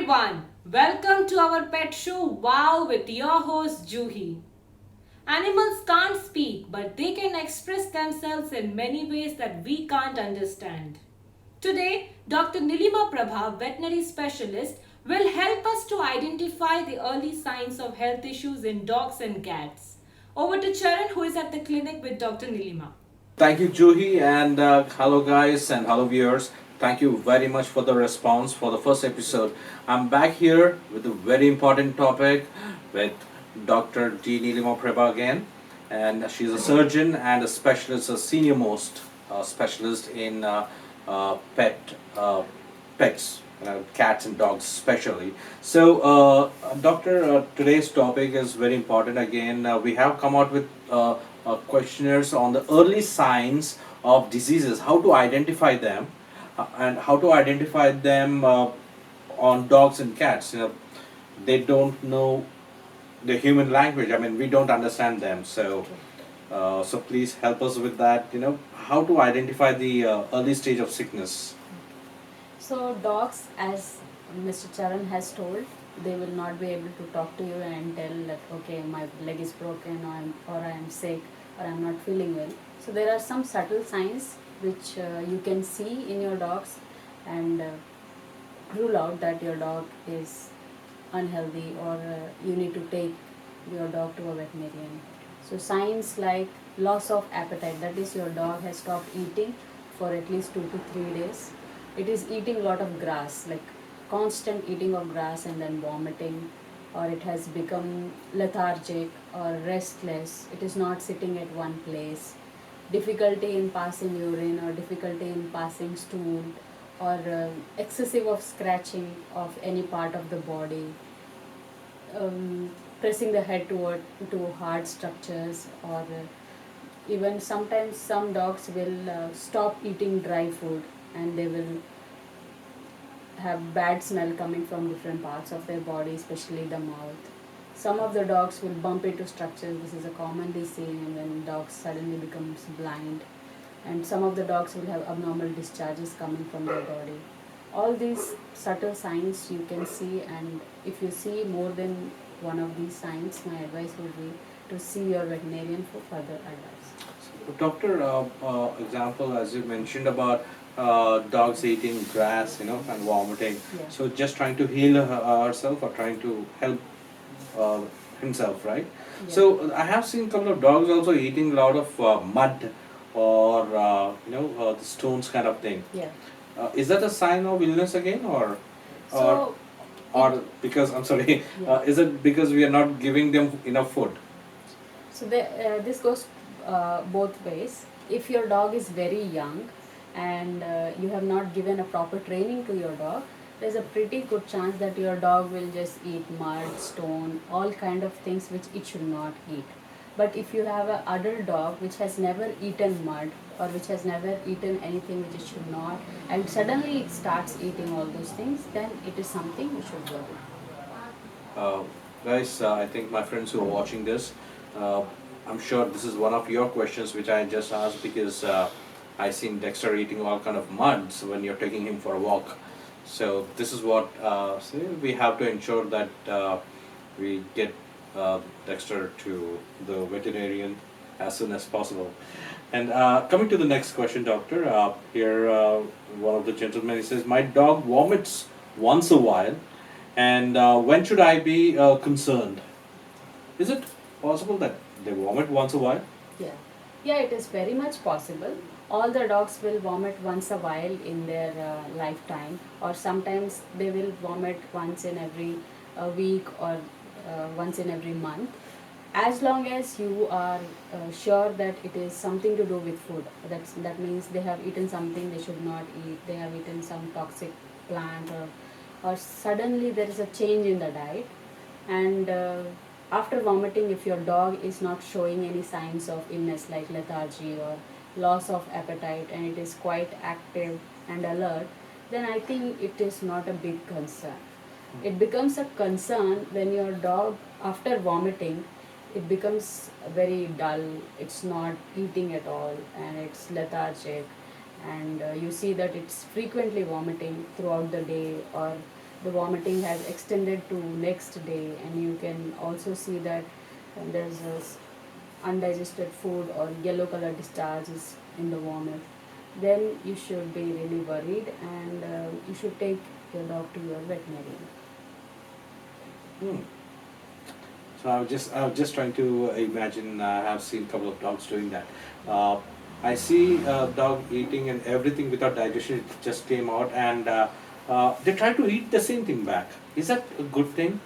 everyone, welcome to our pet show Wow with your host JUHI. Animals can't speak, but they can express themselves in many ways that we can't understand. Today, Dr. Neelima Prabha, veterinary specialist, will help us to identify the early signs of health issues in dogs and cats. Over to Charan, who is at the clinic with Dr. Neelima. Thank you, Juhi, and hello, guys, and hello, viewers. Thank you very much for the response for the first episode. I'm back here with a very important topic with Dr. D. Neelima Prabha again, and she's a surgeon and a specialist, a senior most specialist in pet pets, cats and dogs especially. So, Doctor, today's topic is very important. Again, we have come out with questionnaires on the early signs of diseases, how to identify them, and how to identify them on dogs and cats. They don't know the human language. I mean, we don't understand them. So please help us with that. How to identify the early stage of sickness. So dogs, as Mr. Charan has told, they will not be able to talk to you and tell that okay, my leg is broken, or I am sick, or I am not feeling well. So there are some subtle signs which you can see in your dogs and rule out that your dog is unhealthy, or you need to take your dog to a veterinarian. So signs like loss of appetite, that is your dog has stopped eating for at least 2 to 3 days. It is eating a lot of grass, like constant eating of grass and then vomiting, or it has become lethargic or restless. It is not sitting at one place. Difficulty in passing urine, or difficulty in passing stool, or excessive of scratching of any part of the body, pressing the head to hard structures, or even sometimes some dogs will stop eating dry food and they will have bad smell coming from different parts of their body, especially the mouth. Some of the dogs will bump into structures. This is a commonly seen when dogs suddenly becomes blind. And some of the dogs will have abnormal discharges coming from their body. All these subtle signs you can see, and if you see more than one of these signs, my advice would be to see your veterinarian for further advice. Doctor, example as you mentioned about dogs eating grass, and vomiting. Yeah. So just trying to heal herself or trying to help himself, right? Yeah. So I have seen a couple of dogs also eating a lot of mud or the stones kind of thing. Yeah. Is that a sign of illness again, or So or because I'm sorry, Yeah. is it because we are not giving them enough food? So this goes both ways. If your dog is very young and you have not given a proper training to your dog, there's a pretty good chance that your dog will just eat mud, stone, all kind of things which it should not eat. But if you have an adult dog which has never eaten mud, or which has never eaten anything which it should not, and suddenly it starts eating all those things, then it is something you should worry. Uh, Guys, I think my friends who are watching this, uh, I'm sure this is one of your questions which I just asked because I seen Dexter eating all kind of muds when you're taking him for a walk. So this is what so we have to ensure that we get Dexter to the veterinarian as soon as possible. And coming to the next question, doctor, here one of the gentlemen, he says, my dog vomits once a while, and when should I be concerned? Is it possible that they vomit once a while? Yeah, yeah, it is very much possible. All the dogs will vomit once a while in their lifetime, or sometimes they will vomit once in every week, or once in every month. As long as you are sure that it is something to do with food, that means they have eaten something they should not eat, they have eaten some toxic plant, or suddenly there is a change in the diet, and after vomiting, if your dog is not showing any signs of illness like lethargy or loss of appetite, and it is quite active and alert, then I think it is not a big concern. It becomes a concern when your dog, after vomiting, it becomes very dull, it's not eating at all, and it's lethargic, and you see that it's frequently vomiting throughout the day, or the vomiting has extended to next day, and you can also see that there's undigested food or yellow color discharges in the vomit, then you should be really worried, and you should take your dog to your veterinarian. Hmm. So I was just trying to imagine. I have seen a couple of dogs doing that. I see a dog eating and everything without digestion. It just came out, and they try to eat the same thing back. Is that a good thing?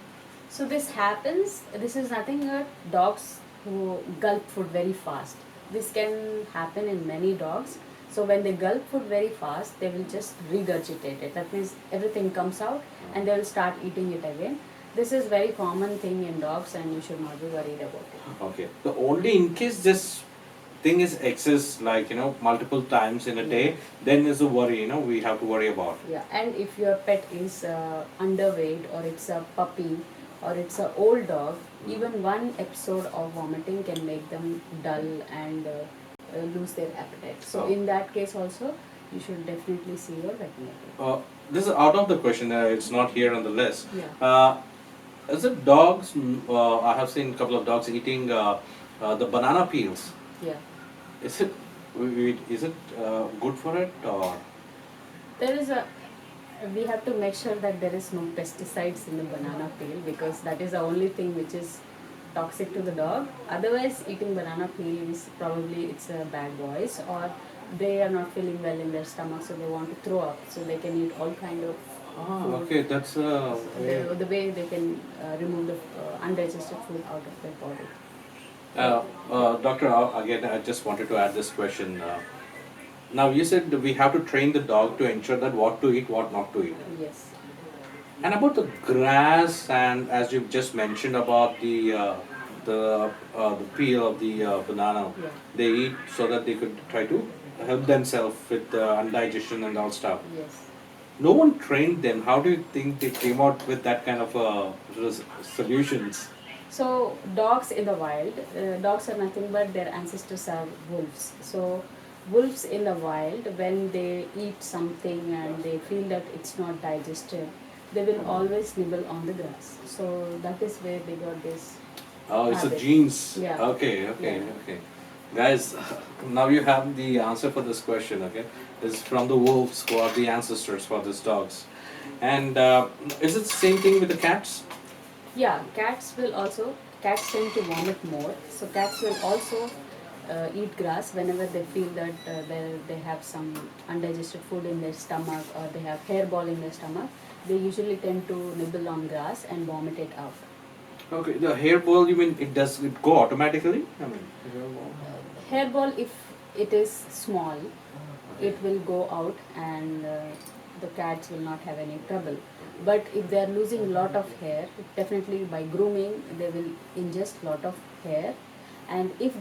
So this happens, this is nothing but dogs who gulp food very fast. This can happen in many dogs. So when they gulp food very fast, they will just regurgitate it. That means everything comes out and they will start eating it again. This is very common thing in dogs, and you should not be worried about it. Okay. The only in case this thing is excess, like multiple times in a day, then is a worry. We have to worry about. Yeah, and if your pet is underweight, or it's a puppy, or it's an old dog, even one episode of vomiting can make them dull and lose their appetite. So Oh. in that case also, you should definitely see your veterinarian. This is out of the question. It's not here on the list. Yeah. Is it dogs? I have seen a couple of dogs eating the banana peels. Yeah. Is it good for it, or? There is we have to make sure that there is no pesticides in the banana peel, because that is the only thing which is toxic to the dog. Otherwise, eating banana peel is probably it's a bad voice, or they are not feeling well in their stomach, so they want to throw up. So they can eat all kind of food. Okay, that's The way they can remove the undigested food out of their body. Doctor, again, I just wanted to add this question. Now, you said that we have to train the dog to ensure that what to eat, what not to eat. Yes. And about the grass, and as you've just mentioned about the peel of the banana, Yeah. they eat so that they could try to help themselves with undigestion and all stuff. Yes. No one trained them. How do you think they came out with that kind of solutions? So dogs in the wild, dogs are nothing but their ancestors are wolves. So wolves in the wild, when they eat something and they feel that it's not digested, they will always nibble on the grass. So that is where they got this. Oh, it's a habit. genes. Yeah. Okay. Yeah. Guys, now you have the answer for this question, okay? This is from the wolves, who are the ancestors for these dogs. And is it the same thing with the cats? Yeah, cats tend to vomit more. So cats will also eat grass whenever they feel that they have some undigested food in their stomach, or they have hairball in their stomach. They usually tend to nibble on grass and vomit it out. Okay, the hairball, you mean it go automatically? I mean, Hairball, if it is small, it will go out, and the cats will not have any trouble. But if they are losing a lot of hair, definitely by grooming they will ingest lot of hair, and if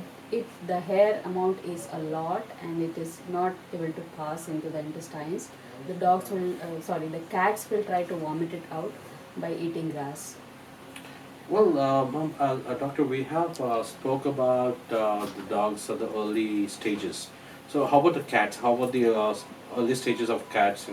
the hair amount is a lot and it is not able to pass into the intestines, the cats will try to vomit it out by eating grass. well, doctor, we have spoke about the dogs at the early stages. So how about the cats? How about the early stages of cats?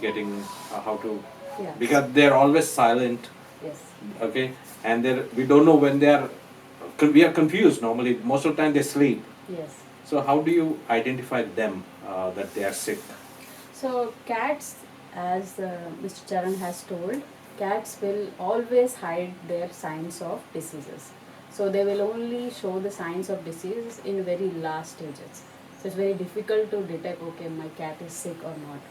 Getting how to, Yeah. because they're always silent. Yes. Okay, and we don't know when we are confused normally. Most of the time they sleep. Yes. So how do you identify them that they are sick? So cats, as Mr. Charan has told, cats will always hide their signs of diseases. So they will only show the signs of diseases in very last stages. So it's very difficult to detect, okay, my cat is sick or not.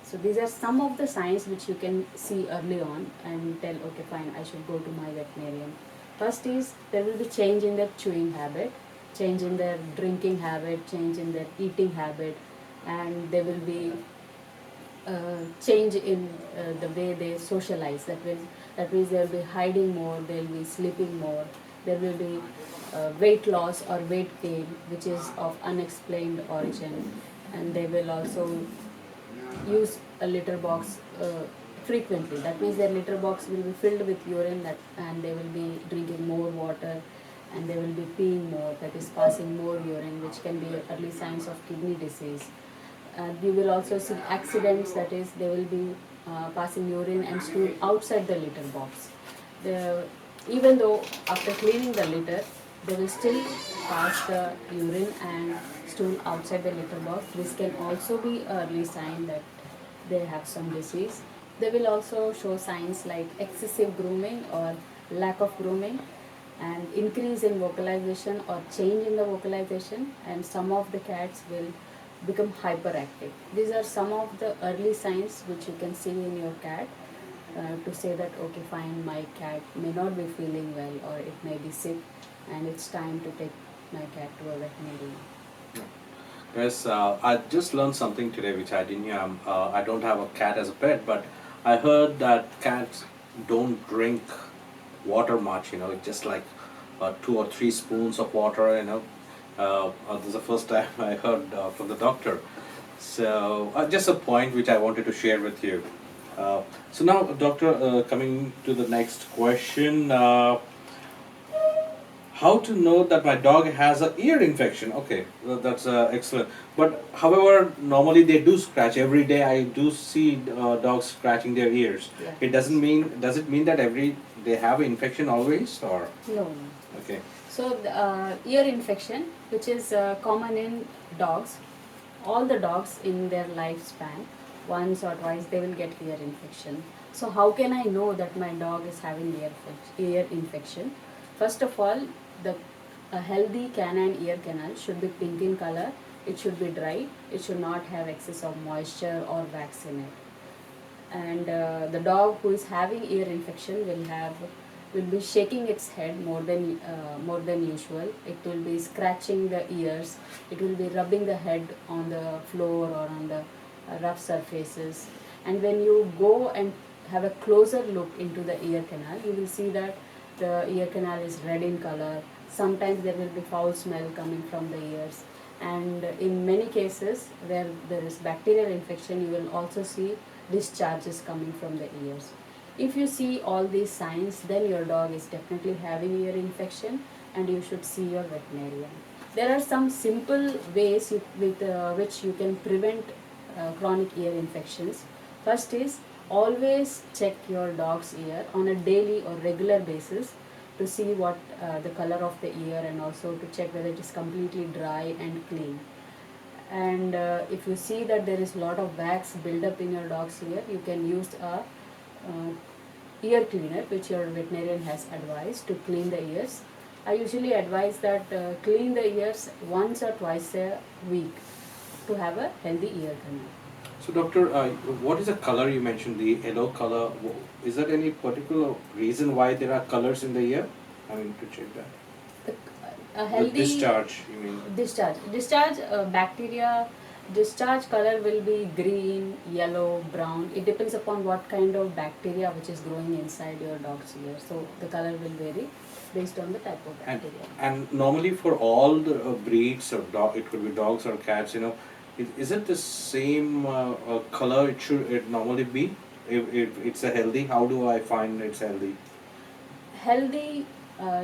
So these are some of the signs which you can see early on and tell, okay, fine, I should go to my veterinarian. First is there will be change in their chewing habit, change in their drinking habit, change in their eating habit, and there will be change in the way they socialize. That means they will be hiding more, they will be sleeping more, there will be weight loss or weight gain which is of unexplained origin, and they will also use a litter box frequently. That means their litter box will be filled with urine, and they will be drinking more water, and they will be peeing more, that is passing more urine, which can be early signs of kidney disease. You will also see accidents, that is, they will be passing urine and stool outside the litter box. Even though after cleaning the litter, they will still pass the urine and stool outside the litter box. This can also be an early sign that they have some disease. They will also show signs like excessive grooming or lack of grooming, and increase in vocalization or change in the vocalization, and some of the cats will become hyperactive. These are some of the early signs which you can see in your cat to say that, okay, fine, my cat may not be feeling well or it may be sick and it's time to take my cat to a veterinarian. Yes, I just learned something today which I didn't know. I don't have a cat as a pet, but I heard that cats don't drink water much, just like 2 or 3 spoons of water, this is the first time I heard from the doctor. So just a point which I wanted to share with you. So now, doctor, coming to the next question. How to know that my dog has an ear infection? Okay, that's excellent. But however, normally they do scratch every day. I do see dogs scratching their ears. Yeah. It does it mean that they have an infection always, or? No. Okay. So ear infection, which is common in dogs, all the dogs in their lifespan, once or twice they will get ear infection. So how can I know that my dog is having ear infection? First of all, a healthy canine ear canal should be pink in color. It should be dry. It should not have excess of moisture or wax in it. And the dog who is having ear infection will be shaking its head more than usual. It will be scratching the ears. It will be rubbing the head on the floor or on the rough surfaces. And when you go and have a closer look into the ear canal, you will see that the ear canal is red in color. Sometimes there will be foul smell coming from the ears. And in many cases where there is bacterial infection, you will also see discharges coming from the ears. If you see all these signs, then your dog is definitely having ear infection and you should see your veterinarian. There are some simple ways with which you can prevent chronic ear infections. First is, always check your dog's ear on a daily or regular basis to see what the color of the ear, and also to check whether it is completely dry and clean. And if you see that there is a lot of wax build up in your dog's ear, you can use a ear cleaner which your veterinarian has advised to clean the ears. I usually advise that clean the ears once or twice a week to have a healthy ear canal. So doctor, what is the color you mentioned, the yellow color? Is there any particular reason why there are colors in the ear? I mean, to check that. A healthy Discharge, you mean? Discharge bacteria. Discharge color will be green, yellow, brown. It depends upon what kind of bacteria which is growing inside your dog's ear. So the color will vary based on the type of bacteria. And normally for all the breeds of dog, it could be dogs or cats, is it the same color it normally be? If it's a healthy, how do I find it's healthy? Healthy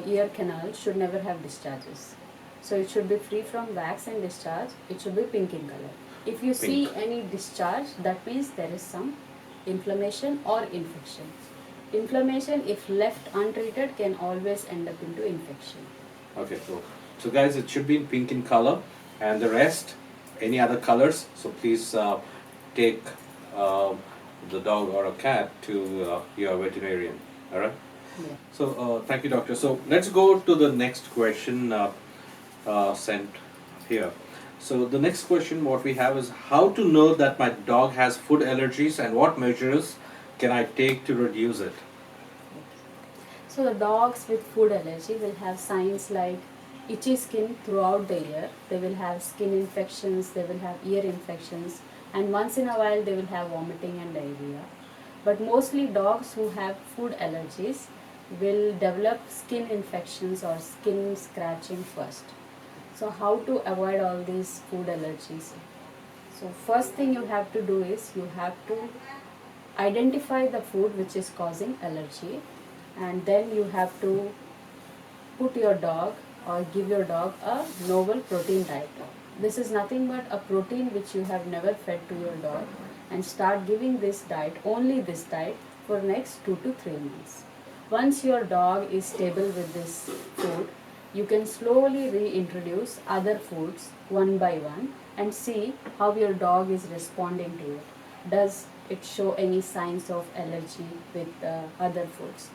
ear canal should never have discharges. So it should be free from wax and discharge. It should be pink in color. If you see any discharge, that means there is some inflammation or infection. Inflammation, if left untreated, can always end up into infection. Okay, cool. So guys, it should be in pink in color, and the rest, any other colors. So please take the dog or a cat to your veterinarian. All right. Yeah. So thank you, doctor. So let's go to the next question sent here. So the next question what we have is, how to know that my dog has food allergies and what measures can I take to reduce it? So the dogs with food allergy will have signs like itchy skin throughout the ear. They will have skin infections, they will have ear infections, and once in a while they will have vomiting and diarrhea. But mostly dogs who have food allergies will develop skin infections or skin scratching first. So how to avoid all these food allergies? So first thing you have to do is you have to identify the food which is causing allergy, and then you have to put your dog or give your dog a novel protein diet. This is nothing but a protein which you have never fed to your dog, and start giving this diet, only this diet, for next 2 to 3 months. Once your dog is stable with this food, you can slowly reintroduce other foods one by one and see how your dog is responding to it. Does it show any signs of allergy with other foods?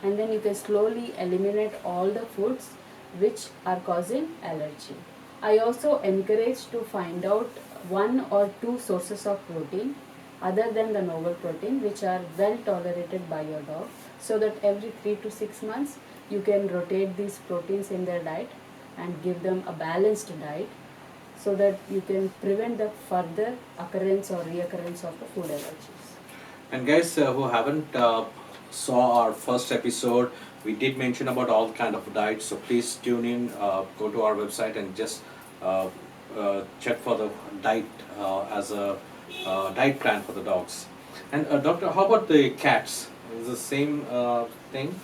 And then you can slowly eliminate all the foods which are causing allergy. I also encourage to find out 1 or 2 sources of protein other than the novel protein which are well tolerated by your dog, so that every 3 to 6 months you can rotate these proteins in their diet and give them a balanced diet, so that you can prevent the further occurrence or reoccurrence of the food allergies. And guys who haven't saw our first episode, we did mention about all kind of diets. So please tune in, go to our website and just check for the diet as a diet plan for the dogs. And doctor, how about the cats? Is the same thing?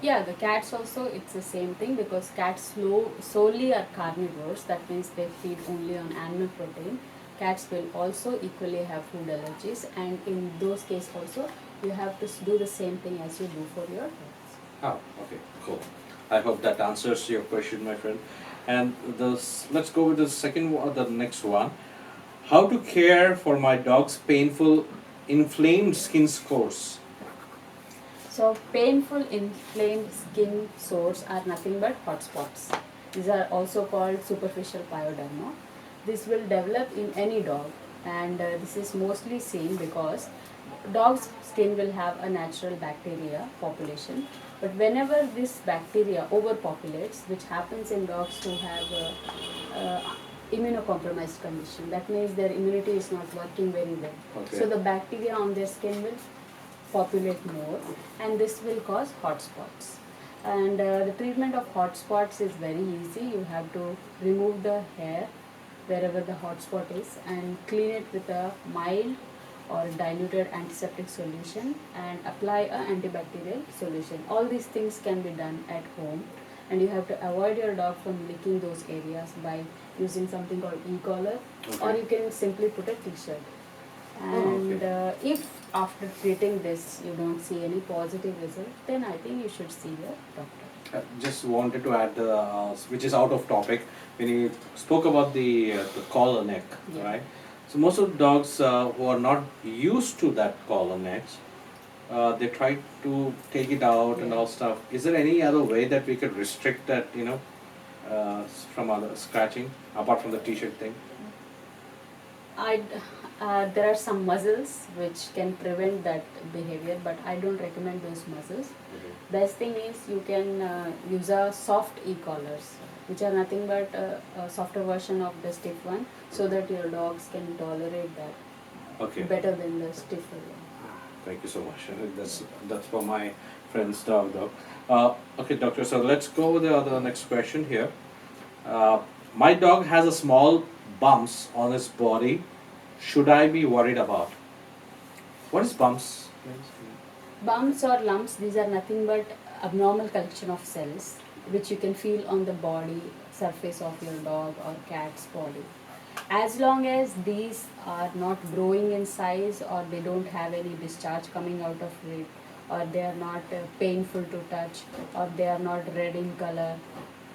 Yeah, the cats also, it's the same thing, because cats solely are carnivores. That means they feed only on animal protein. Cats will also equally have food allergies, and in those cases also you have to do the same thing as you do for your dogs. Oh, okay, cool. I hope that answers your question, my friend. And let's go with the second one, the next one. How to care for my dog's painful inflamed skin sores? So painful inflamed skin sores are nothing but hot spots. These are also called superficial pyoderma. This will develop in any dog, and this is mostly seen because dog's skin will have a natural bacteria population, but whenever this bacteria overpopulates, which happens in dogs who have immunocompromised condition, that means their immunity is not working very well. Okay. So the bacteria on their skin will populate more, and this will cause hot spots. And the treatment of hot spots is very easy. You have to remove the hair wherever the hot spot is and clean it with a mild or diluted antiseptic solution and apply a antibacterial solution. All these things can be done at home, and you have to avoid your dog from licking those areas by using something called e-collar, or you can simply put a t-shirt. And if after treating this you don't see any positive result, then I think you should see your doctor. Just wanted to add which is out of topic, when you spoke about the collar neck, Yeah. right? So most of the dogs who are not used to that collar neck, they try to take it out and Yeah. all stuff. Is there any other way that we could restrict that, from other scratching apart from the t-shirt thing? There are some muzzles which can prevent that behavior, but I don't recommend those muzzles. Best thing is you can use a soft e-collars, which are nothing but a softer version of the stiff one, so that your dogs can tolerate that Okay. better than the stiffer one. Thank you so much. That's for my friend's dog, though. Okay, doctor. So let's go with the next question here. My dog has a small bumps on his body. Should I be worried about? What is bumps? Bumps or lumps, these are nothing but abnormal collection of cells which you can feel on the body surface of your dog or cat's body. As long as these are not growing in size, or they don't have any discharge coming out of it, or they are not painful to touch, or they are not red in color,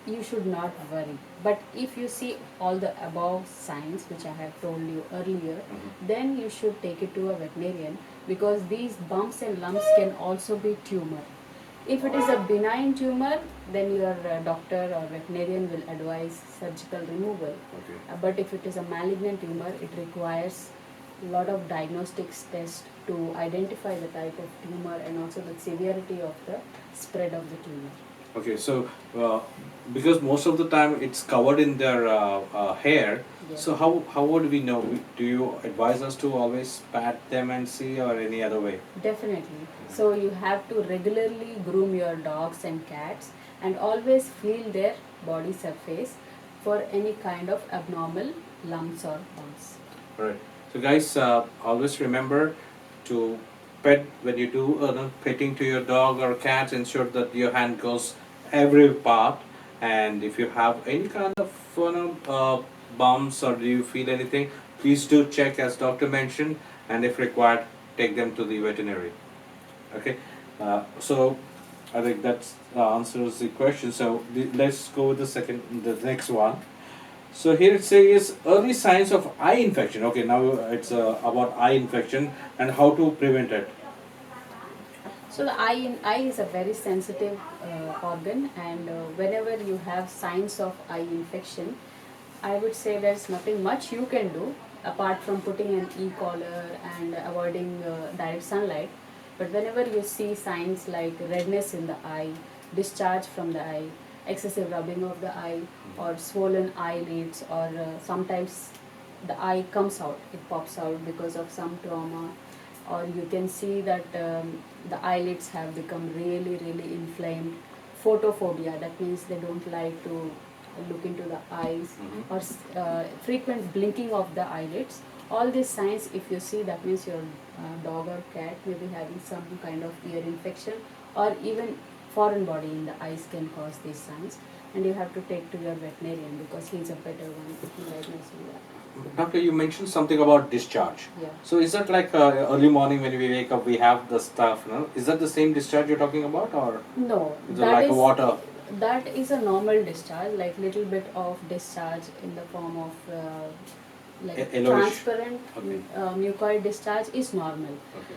you should not worry. But if you see all the above signs which I have told you earlier, then you should take it to a veterinarian, because these bumps and lumps can also be tumor. If it is a benign tumor, then your doctor or veterinarian will advise surgical removal. Okay. But if it is a malignant tumor, it requires a lot of diagnostics tests to identify the type of tumor and also the severity of the spread of the tumor. Okay, so because most of the time it's covered in their hair, Yeah. so how would we know? Do you advise us to always pat them and see, or any other way? Definitely. So you have to regularly groom your dogs and cats and always feel their body surface for any kind of abnormal lumps or bumps. Right. So guys, always remember to pet when you do petting to your dog or cat. Ensure that your hand goes every part, and if you have any kind of bumps or do you feel anything, please do check as doctor mentioned, and if required, take them to the veterinary. Okay, so I think that answers the question. So let's go with the next one. So here it says early signs of eye infection. Okay, now it's about eye infection and how to prevent it. So the eye is a very sensitive organ, and whenever you have signs of eye infection, I would say there's nothing much you can do apart from putting an e-collar and avoiding direct sunlight. But whenever you see signs like redness in the eye, discharge from the eye, excessive rubbing of the eye, or swollen eyelids, or sometimes the eye comes out, it pops out because of some trauma, or you can see that the eyelids have become really, really inflamed. Photophobia, that means they don't like to look into the eyes, or frequent blinking of the eyelids. All these signs, if you see, that means your dog or cat may be having some kind of ear infection, or even foreign body in the eyes can cause these signs, and you have to take to your veterinarian because he's a better one to diagnose that. Doctor, you mentioned something about discharge. Yeah. So is that like early morning when we wake up, we have the stuff, no? Is that the same discharge you're talking about, or No, is it like a water? that is a normal discharge, like little bit of discharge in the form of like Yellowish. transparent Okay. mucoid discharge is normal. Okay.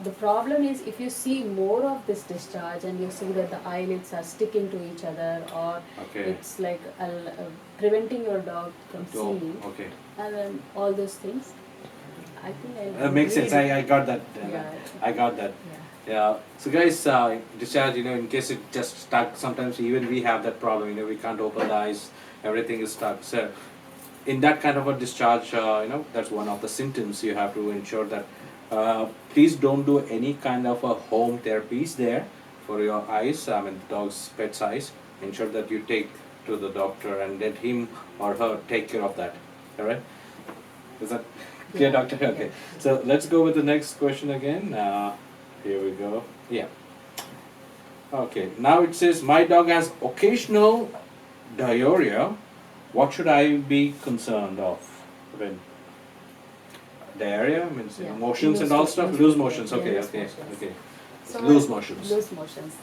The problem is if you see more of this discharge and you see that the eyelids are sticking to each other, or Okay. it's like preventing your dog from Oh, seeing, okay. and then all those things, I think That makes sense. I got that. Yeah. I got that. Yeah. Yeah. So guys, discharge, in case it just stuck, sometimes even we have that problem, we can't open the eyes, everything is stuck. So in that kind of a discharge, that's one of the symptoms you have to ensure that please don't do any kind of a home therapies there for your eyes, dog's pet's eyes. Ensure that you take to the doctor and let him or her take care of that. Alright? Is that clear, Yeah. doctor? Okay. So let's go with the next question again. Here we go. Yeah. Okay. Now it says my dog has occasional diarrhea. What should I be concerned of? When diarrhea means Yeah. motions and Loose all stuff. motions. Loose motions. Yeah, Okay. loose Okay. motions. Okay. So Loose motions. Loose motions.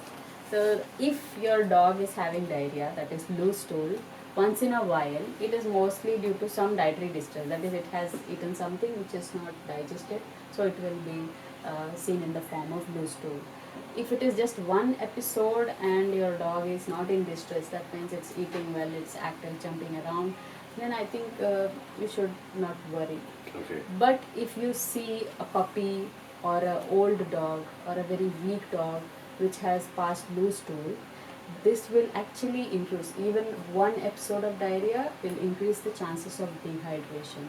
So if your dog is having diarrhea, that is loose stool, once in a while, it is mostly due to some dietary distress. That is, it has eaten something which is not digested, so it will be seen in the form of loose stool. If it is just one episode and your dog is not in distress, that means it's eating well, it's active, jumping around, then I think you should not worry. Okay. But if you see a puppy or an old dog or a very weak dog which has passed loose stool, this will actually increase. Even one episode of diarrhea will increase the chances of dehydration.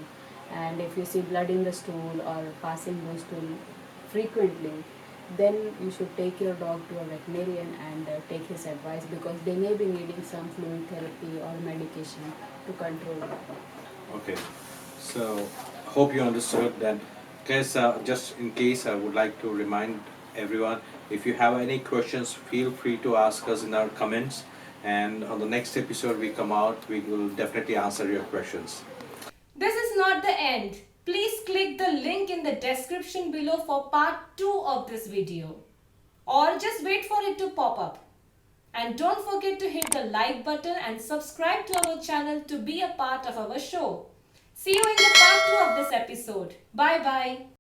And if you see blood in the stool or passing loose stool frequently, then you should take your dog to a veterinarian and take his advice, because they may be needing some fluid therapy or medication to control it. Okay. So hope you understood that. Guys, just in case, I would like to remind everyone, if you have any questions, feel free to ask us in our comments, and on the next episode we come out, we will definitely answer your questions. This is not the end. Please click the link in the description below for part 2 of this video. Or just wait for it to pop up. And don't forget to hit the like button and subscribe to our channel to be a part of our show. See you in the part 2 of this episode. Bye bye.